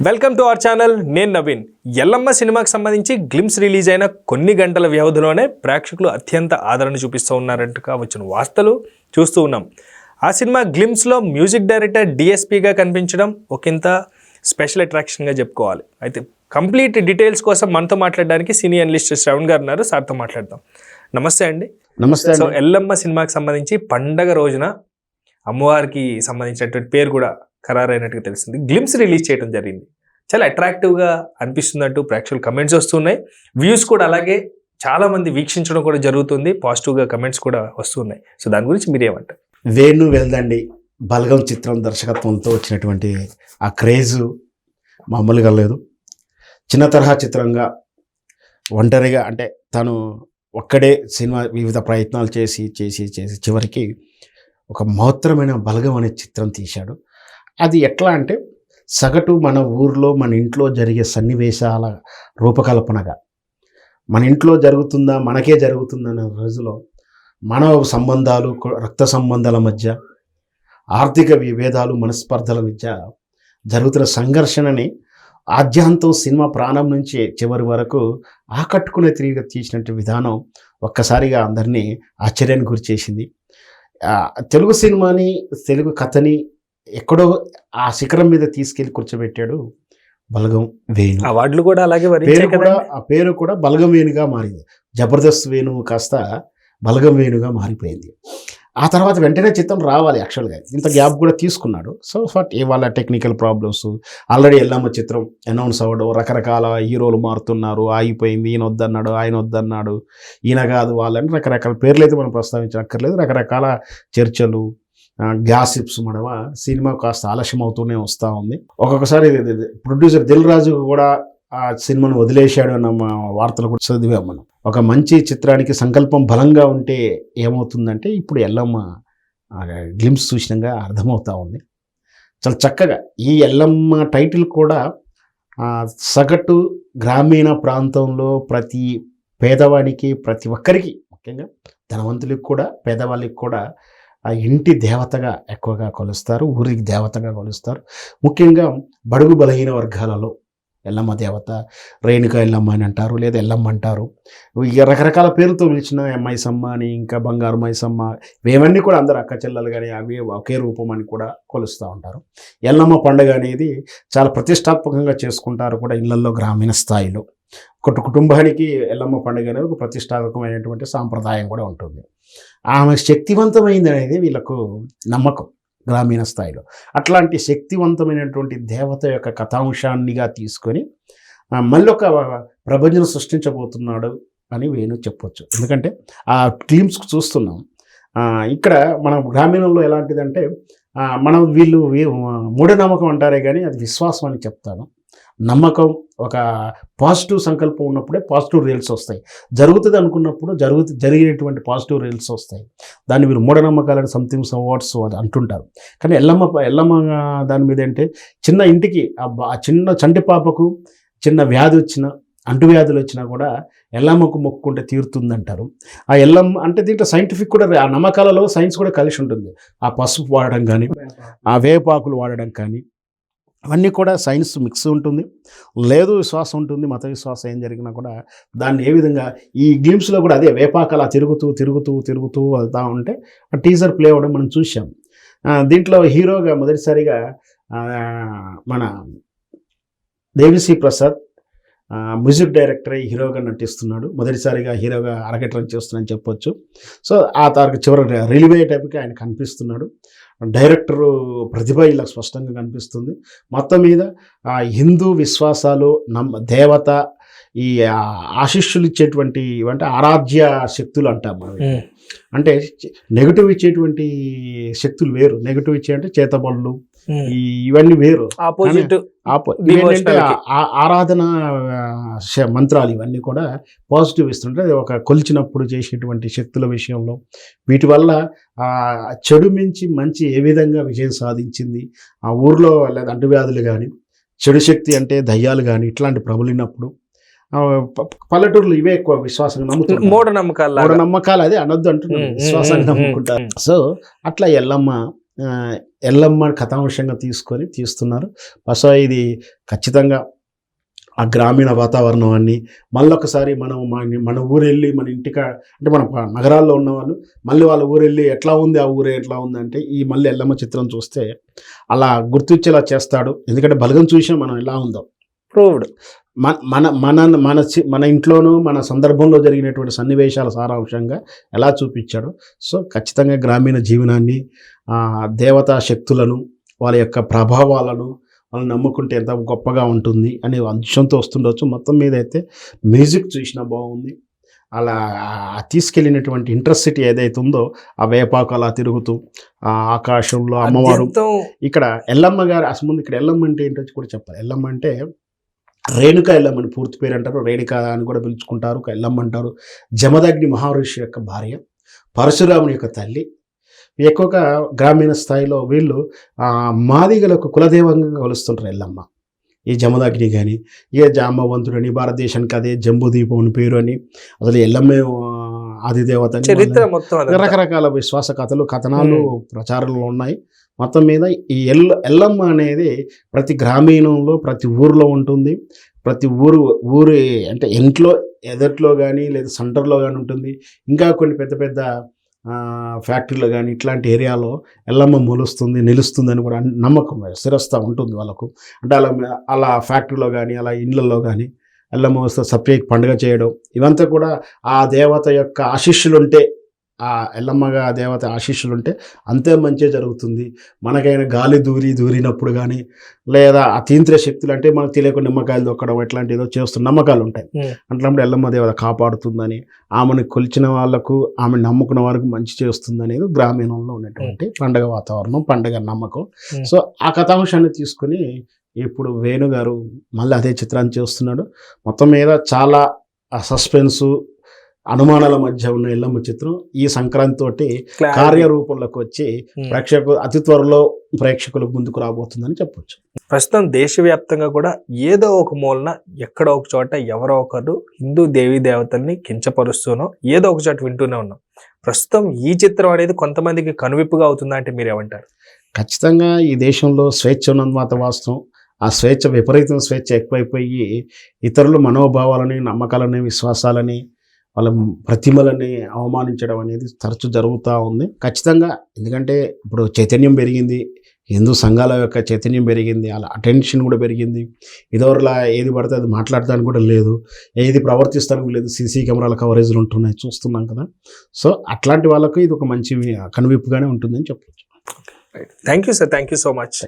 Welcome to our channel. నేను నవీన్. ఎల్లమ్మ సినిమాకి సంబంధించి గ్లిమ్స్ రిలీజ్ అయిన కొన్ని గంటల వ్యవధిలోనే ప్రేక్షకులు అత్యంత ఆదరణ చూపిస్తూ ఉన్నారంటగా వచ్చిన వార్తలు చూస్తూ ఉన్నాం. ఆ సినిమా గ్లిమ్స్లో మ్యూజిక్ డైరెక్టర్ డిఎస్పీగా కనిపించడం ఒకంత స్పెషల్ అట్రాక్షన్గా చెప్పుకోవాలి. అయితే కంప్లీట్ డీటెయిల్స్ కోసం మనతో మాట్లాడడానికి సీనియర్ అనలిస్ట్ శ్రవణ్ గారు ఉన్నారు. సార్తో మాట్లాడదాం. నమస్తే అండి. నమస్తే. సో ఎల్లమ్మ సినిమాకి సంబంధించి పండగ రోజున అమ్మవారికి సంబంధించినటువంటి పేరు కూడా ఖరారైనట్టుగా తెలిసింది. గ్లిమ్స్ రిలీజ్ చేయడం జరిగింది. చాలా అట్రాక్టివ్గా అనిపిస్తుందంటూ ప్రేక్షకులు కమెంట్స్ వస్తున్నాయి. వ్యూస్ కూడా అలాగే చాలా మంది వీక్షించడం కూడా జరుగుతుంది. పాజిటివ్గా కమెంట్స్ కూడా వస్తున్నాయి. సో దాని గురించి మీరేమంటారు? వేణు వెల్దండి బలగం చిత్రం దర్శకత్వంతో వచ్చినటువంటి ఆ క్రేజు మామూలుగా లేదు. చిన్న తరహా చిత్రంగా ఒంటరిగా అంటే తను ఒక్కడే సినిమా వివిధ ప్రయత్నాలు చేసి చివరికి ఒక మహత్తరమైన బలగం అనే చిత్రం తీశాడు. అది ఎట్లా అంటే సగటు మన ఊర్లో మన ఇంట్లో జరిగే సన్నివేశాల రూపకల్పనగా మన ఇంట్లో జరుగుతుందా మనకే జరుగుతుందా అనే రోజులో మానవ సంబంధాలు, రక్త సంబంధాల మధ్య, ఆర్థిక విభేదాలు, మనస్పర్ధల మధ్య జరుగుతున్న సంఘర్షణని ఆద్యాంతం సినిమా ప్రాణం నుంచి చివరి వరకు ఆకట్టుకునే తిరిగి తీసినట్టు విధానం ఒక్కసారిగా అందరినీ ఆశ్చర్యానికి గురి చేసింది. తెలుగు సినిమాని, తెలుగు కథని ఎక్కడో ఆ శిఖరం మీద తీసుకెళ్లి కూర్చోబెట్టాడు బలగం వేణు. అవార్డులు కూడా అలాగే ఆ పేరు కూడా బలగం వేణుగా మారింది. జబర్దస్త్ వేణు కాస్త బలగం వేణుగా మారిపోయింది. ఆ తర్వాత వెంటనే చిత్రం రావాలి. యాక్చువల్గా ఇంత గ్యాప్ కూడా తీసుకున్నాడు. సో బట్ ఇవాళ టెక్నికల్ ప్రాబ్లమ్స్, ఆల్రెడీ ఎల్లమ్మ చిత్రం అనౌన్స్ అవ్వడం, రకరకాల హీరోలు మారుతున్నారు, ఆగిపోయింది, ఈయన వద్దన్నాడు, ఆయన వద్దన్నాడు, ఈయన కాదు వాళ్ళని రకరకాల పేర్లు అయితే మనం ప్రస్తావించక్కర్లేదు. రకరకాల చర్చలు, గ్యాసిప్స్ మడవ సినిమా కాస్త ఆలస్యం అవుతూనే వస్తూ ఉంది. ఒక్కొక్కసారి ప్రొడ్యూసర్ దిల్ రాజు కూడా ఆ సినిమాను వదిలేశాడు అన్న వార్తలు కూడా చదివాం మనం. ఒక మంచి చిత్రానికి సంకల్పం బలంగా ఉంటే ఏమవుతుందంటే ఇప్పుడు ఎల్లమ్మ గ్లిమ్స్ చూసినాగా అర్థమవుతూ ఉంది. చాలా చక్కగా ఈ ఎల్లమ్మ టైటిల్ కూడా సగటు గ్రామీణ ప్రాంతంలో ప్రతి పేదవాడికి, ప్రతి ఒక్కరికి, ముఖ్యంగా ధనవంతులకు కూడా పేదవాళ్ళకి కూడా ఆ ఇంటి దేవతగా ఎక్కువగా కొలుస్తారు, ఊరికి దేవతగా కొలుస్తారు. ముఖ్యంగా బడుగు బలహీన వర్గాలలో ఎల్లమ్మ దేవత, రేణుక ఎల్లమ్మ అని అంటారు, లేదా ఎల్లమ్మ అంటారు. ఇక రకరకాల పేరుతో పిలిచిన మైసమ్మ అని, ఇంకా బంగారు మైసమ్మ, ఇవన్నీ కూడా అందరు అక్క చెల్లెలు కానీ అవి ఒకే రూపం అని కూడా కొలుస్తూ ఉంటారు. ఎల్లమ్మ పండుగ అనేది చాలా ప్రతిష్టాత్మకంగా చేసుకుంటారు కూడా ఇళ్లలో, గ్రామీణ స్థాయిలో. కుటుంబానికి ఎల్లమ్మ పండుగ అనేది ఒక ప్రతిష్టాత్మకమైనటువంటి సాంప్రదాయం కూడా ఉంటుంది. ఆమె శక్తివంతమైంది అనేది వీళ్ళకు నమ్మకం గ్రామీణ స్థాయిలో. అట్లాంటి శక్తివంతమైనటువంటి దేవత యొక్క కథాంశాన్నిగా తీసుకొని మళ్ళీ ఒక ప్రపంచం సృష్టించబోతున్నాడు అని వేణు చెప్పొచ్చు. ఎందుకంటే ఆ థీమ్స్ చూస్తున్నాం. ఇక్కడ మన గ్రామీణంలో ఎలాంటిదంటే మనం వీళ్ళు మూఢనమ్మకం అంటారే కానీ అది విశ్వాసం అని చెప్తాను. నమ్మకం, ఒక పాజిటివ్ సంకల్పం ఉన్నప్పుడే పాజిటివ్ రిజల్ట్స్ వస్తాయి. జరుగుతుంది అనుకున్నప్పుడు జరిగేటువంటి పాజిటివ్ రిజల్ట్స్ వస్తాయి. దాన్ని మీరు మూఢనమ్మకాలని సంథింగ్ అవార్డ్స్ అది అంటుంటారు. కానీ ఎల్లమ్మ దాని మీద అంటే చిన్న ఇంటికి ఆ చిన్న చంటి పాపకు చిన్న వ్యాధి వచ్చినా, అంటువ్యాధులు వచ్చినా కూడా ఎల్లమ్మకు మొక్కుకుంటే తీరుతుందంటారు. ఆ ఎల్లమ్మ అంటే దీంట్లో సైంటిఫిక్ కూడా, ఆ నమ్మకాలలో సైన్స్ కూడా కలిసి ఉంటుంది. ఆ పసుపు వాడడం కానీ, ఆ వేపాకులు వాడడం కానీ, అవన్నీ కూడా సైన్స్ మిక్స్ ఉంటుంది. లేదు విశ్వాసం ఉంటుంది, మత విశ్వాసం ఏం జరిగినా కూడా దాన్ని ఏ విధంగా ఈ గ్లిమ్స్లో కూడా అదే వేపాకలా తిరుగుతూ వెళ్తూ ఉంటే ఆ టీజర్ ప్లే అవ్వడం మనం చూసాం. దీంట్లో హీరోగా మొదటిసారిగా మన దేవిశ్రీ ప్రసాద్ మ్యూజిక్ డైరెక్టర్ హీరోగా నటిస్తున్నాడు. మొదటిసారిగా హీరోగా అరగేట్రం చేస్తున్నాడని చెప్పొచ్చు. సో ఆ తారీఖు చివరి రిలీవ్ అయ్యే టైప్కి ఆయన కనిపిస్తున్నాడు. డైరెక్టరు ప్రతిభ ఇలా స్పష్టంగా కనిపిస్తుంది. మొత్తం మీద హిందూ విశ్వాసాలు, దేవత, ఈ ఆశీస్సులు ఇచ్చేటువంటి అంటే ఆరాధ్య శక్తులు అంటాం మనం. అంటే నెగిటివ్ ఇచ్చేటువంటి శక్తులు వేరు, నెగిటివ్ ఇచ్చే అంటే చేతబళ్ళు ఇవన్నీ వేరు. ఆరాధన మంత్రాలు ఇవన్నీ కూడా పాజిటివ్ ఇస్తుంటే ఒక కొలిచినప్పుడు చేసేటువంటి శక్తుల విషయంలో వీటి వల్ల చెడు మించి మంచి ఏ విధంగా విజయం సాధించింది ఆ ఊర్లో, లేదా అంటువ్యాధులు కానీ, చెడు శక్తి అంటే దయ్యాలు కానీ ఇట్లాంటి ప్రబలినప్పుడు పల్లెటూరులో ఇవే ఎక్కువ విశ్వాసంగా నమ్ముతుంటారు. మూఢనమ్మకాలు అదే అనొద్దు అంటున్నారు, విశ్వాసాన్ని నమ్ముకుంటారు. సో అట్లా ఎల్లమ్మ ఎల్లమ్మ కథాంశంగా తీసుకొని తీస్తున్నారు. బహుశా ఇది ఖచ్చితంగా ఆ గ్రామీణ వాతావరణాన్ని మళ్ళొకసారి మనం మన ఊరెళ్ళి మన ఇంటిక అంటే మన నగరాల్లో ఉన్నవాళ్ళు మళ్ళీ వాళ్ళ ఊరెళ్ళి ఎట్లా ఉంది ఆ ఊరే ఎట్లా ఉంది అంటే ఈ మళ్ళీ ఎల్లమ్మ చిత్రం చూస్తే అలా గుర్తించేలా చేస్తాడు. ఎందుకంటే బలగం చూసి మనం ఎలా ఉందో ప్రూవ్డ్. మన మన మన మన ఇంట్లోనూ మన సందర్భంలో జరిగినటువంటి సన్నివేశాల సారాంశంగా ఎలా చూపించాడో. సో ఖచ్చితంగా గ్రామీణ జీవనాన్ని, దేవతా శక్తులను, వాళ్ళ యొక్క ప్రభావాలను వాళ్ళని నమ్ముకుంటే ఎంత గొప్పగా ఉంటుంది అనే అంశంతో వస్తుండొచ్చు. మొత్తం మీద అయితే మ్యూజిక్ చూసినా బాగుంది. అలా తీసుకెళ్ళినటువంటి ఇంట్రెస్టిటీ ఏదైతే ఉందో ఆ వేపాకు అలా తిరుగుతూ ఆకాశంలో అమ్మవారు. ఇక్కడ ఎల్లమ్మ గారు అసలు ముందు ఇక్కడ ఎల్లమ్మ అంటే ఏంటో కూడా చెప్పాలి. ఎల్లమ్మ అంటే రేణుక ఎల్లమ్మ అని పూర్తి పేరు అంటారు, రేణుక అని కూడా పిలుచుకుంటారు, ఎల్లమ్మ అంటారు. జమదగ్ని మహర్షి యొక్క భార్య, పరశురాముని యొక్క తల్లి. ఎక్కువగా గ్రామీణ స్థాయిలో వీళ్ళు మాదిగలకు కులదేవంగా కొలుస్తుంటారు ఎల్లమ్మ. ఈ జమదగ్ని కానీ ఇక జాంబవంతుడని, భారతదేశానికి అదే జంబుదీపం అని పేరు అని, అసలు ఎల్లమ్మే ఆదిదేవత చరిత్ర మొత్తం రకరకాల విశ్వాస కథలు కథనాలు ప్రచారంలో ఉన్నాయి. మొత్తం మీద ఈ ఎల్లమ్మ అనేది ప్రతి గ్రామీణంలో ప్రతి ఊరిలో ఉంటుంది. ప్రతి ఊరి అంటే ఇంట్లో ఎదట్లో కానీ లేదా సెంటర్లో కానీ ఉంటుంది. ఇంకా కొన్ని పెద్ద పెద్ద ఫ్యాక్టరీలో కానీ ఇట్లాంటి ఏరియాలో ఎల్లమ్మ నిలుస్తుందని కూడా నమ్మకం స్థిరస్తా ఉంటుంది వాళ్ళకు. అంటే అలా ఫ్యాక్టరీలో కానీ అలా ఇళ్ళల్లో కానీ ఎల్లమ్మ వస్తే సపరేట్ పండుగ చేయడం, ఇవంతా కూడా ఆ దేవత యొక్క ఆశీస్సులుంటే, ఆ ఎల్లమ్మగా దేవత ఆశీస్సులుంటే అంతే మంచిగా జరుగుతుంది. మనకైనా గాలి దూరినప్పుడు కానీ లేదా అతీంద్రియ శక్తులు అంటే మనకు తెలియకుండా నిమ్మకాయలు దొక్కడం ఇట్లాంటి ఏదో చేస్తున్న నమ్మకాలు ఉంటాయి. అట్లప్పుడు ఎల్లమ్మ దేవత కాపాడుతుందని, ఆమెను కొలిచిన వాళ్ళకు, ఆమె నమ్ముకున్న వారికి మంచి చేస్తుంది అనేది గ్రామీణంలో ఉన్నటువంటి పండగ వాతావరణం, పండగ నమ్మకం. సో ఆ కథాంశాన్ని తీసుకుని ఇప్పుడు వేణు గారు మళ్ళీ అదే చిత్రాన్ని చేస్తున్నాడు. మొత్తం మీద చాలా సస్పెన్సు, అనుమానాల మధ్య ఉన్న ఎల్లమ్మ చిత్రం ఈ సంక్రాంతి తోటి కార్యరూపంలోకి వచ్చి అతి త్వరలో ప్రేక్షకులకు ముందుకు రాబోతుందని చెప్పొచ్చు. ప్రస్తుతం దేశవ్యాప్తంగా కూడా ఏదో ఒక మూలన ఎక్కడో ఒక చోట ఎవరో ఒకరు హిందూ దేవీ దేవతల్ని కించపరుస్తూనో ఏదో ఒక చోట వింటూనే ఉన్నాం. ప్రస్తుతం ఈ చిత్రం అనేది కొంతమందికి కనువిప్పుగా అవుతుందా అంటే మీరు ఏమంటారు? ఖచ్చితంగా ఈ దేశంలో స్వేచ్ఛ ఉన్నంత వాస్తవం. ఆ స్వేచ్ఛ విపరీతం స్వేచ్ఛ ఎక్కువైపోయి ఇతరుల మనోభావాలని, నమ్మకాలని, విశ్వాసాలని, వాళ్ళ ప్రతిమలని అవమానించడం అనేది తరచూ జరుగుతూ ఉంది. ఖచ్చితంగా ఎందుకంటే ఇప్పుడు చైతన్యం పెరిగింది, హిందూ సంఘాల యొక్క చైతన్యం పెరిగింది, అలా అటెన్షన్ కూడా పెరిగింది. ఇదివరలా ఏది పడితే అది మాట్లాడటానికి కూడా లేదు, ఏది ప్రవర్తిస్తానికి లేదు, సీసీ కెమెరాల కవరేజ్లు ఉంటున్నాయి, చూస్తున్నాం కదా. సో అట్లాంటి వాళ్ళకు ఇది ఒక మంచి కనువిప్పుగానే ఉంటుందని చెప్పచ్చు. Thank you sir, thank you so much.